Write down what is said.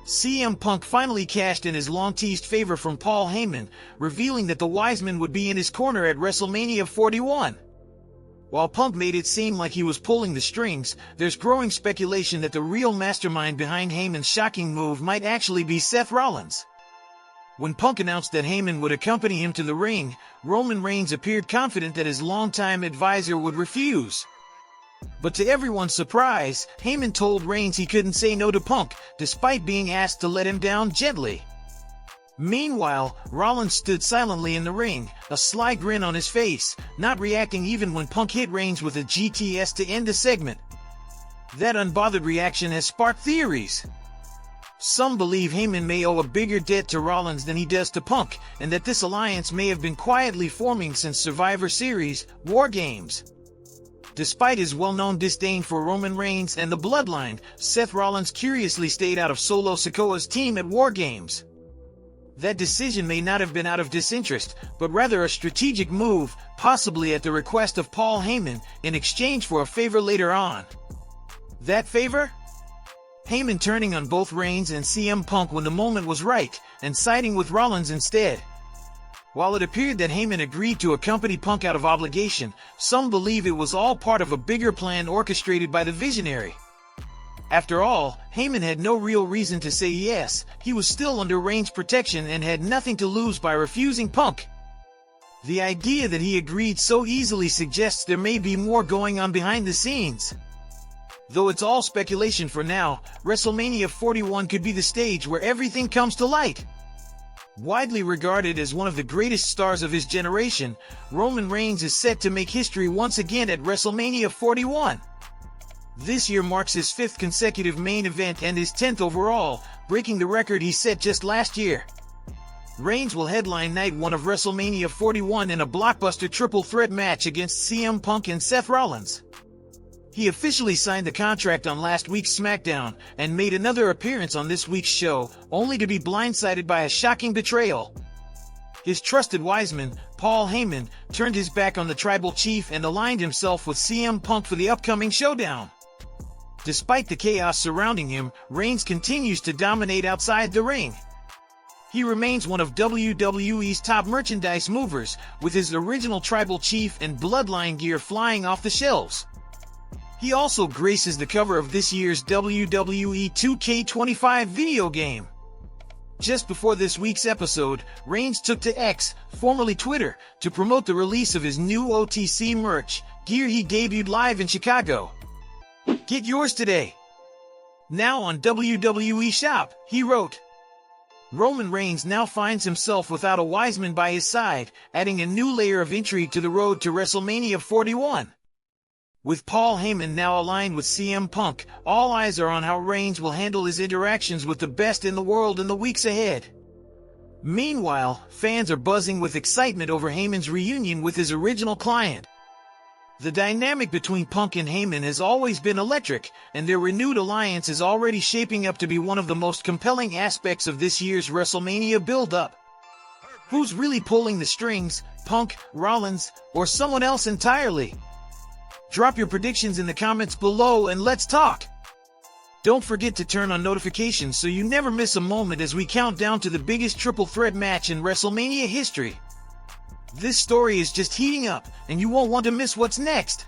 CM Punk finally cashed in his long-teased favor from Paul Heyman, revealing that the Wiseman would be in his corner at WrestleMania 41. While Punk made it seem like he was pulling the strings, there's growing speculation that the real mastermind behind Heyman's shocking move might actually be Seth Rollins. When Punk announced that Heyman would accompany him to the ring, Roman Reigns appeared confident that his longtime advisor would refuse. But to everyone's surprise, Heyman told Reigns he couldn't say no to Punk, despite being asked to let him down gently. Meanwhile, Rollins stood silently in the ring, a sly grin on his face, not reacting even when Punk hit Reigns with a GTS to end the segment. That unbothered reaction has sparked theories. Some believe Heyman may owe a bigger debt to Rollins than he does to Punk, and that this alliance may have been quietly forming since Survivor Series, War Games. Despite his well-known disdain for Roman Reigns and the Bloodline, Seth Rollins curiously stayed out of Solo Sikoa's team at War Games. That decision may not have been out of disinterest, but rather a strategic move, possibly at the request of Paul Heyman, in exchange for a favor later on. That favor? Heyman turning on both Reigns and CM Punk when the moment was right, and siding with Rollins instead. While it appeared that Heyman agreed to accompany Punk out of obligation, some believe it was all part of a bigger plan orchestrated by the Visionary. After all, Heyman had no real reason to say yes, he was still under Reigns' protection and had nothing to lose by refusing Punk. The idea that he agreed so easily suggests there may be more going on behind the scenes. Though it's all speculation for now, WrestleMania 41 could be the stage where everything comes to light. Widely regarded as one of the greatest stars of his generation, Roman Reigns is set to make history once again at WrestleMania 41. This year marks his 5th consecutive main event and his 10th overall, breaking the record he set just last year. Reigns will headline Night 1 of WrestleMania 41 in a blockbuster triple threat match against CM Punk and Seth Rollins. He officially signed the contract on last week's SmackDown and made another appearance on this week's show, only to be blindsided by a shocking betrayal. His trusted Wiseman, Paul Heyman, turned his back on the tribal chief and aligned himself with CM Punk for the upcoming showdown. Despite the chaos surrounding him, Reigns continues to dominate outside the ring. He remains one of WWE's top merchandise movers, with his original tribal chief and bloodline gear flying off the shelves. He also graces the cover of this year's WWE 2K25 video game. Just before this week's episode, Reigns took to X, formerly Twitter, to promote the release of his new OTC merch, gear he debuted live in Chicago. Get yours today. Now on WWE Shop, he wrote, Roman Reigns now finds himself without a Wiseman by his side, adding a new layer of intrigue to the road to WrestleMania 41. With Paul Heyman now aligned with CM Punk, all eyes are on how Reigns will handle his interactions with the best in the world in the weeks ahead. Meanwhile, fans are buzzing with excitement over Heyman's reunion with his original client. The dynamic between Punk and Heyman has always been electric, and their renewed alliance is already shaping up to be one of the most compelling aspects of this year's WrestleMania build-up. Who's really pulling the strings, Punk, Rollins, or someone else entirely? Drop your predictions in the comments below and let's talk! Don't forget to turn on notifications so you never miss a moment as we count down to the biggest triple threat match in WrestleMania history. This story is just heating up, and you won't want to miss what's next.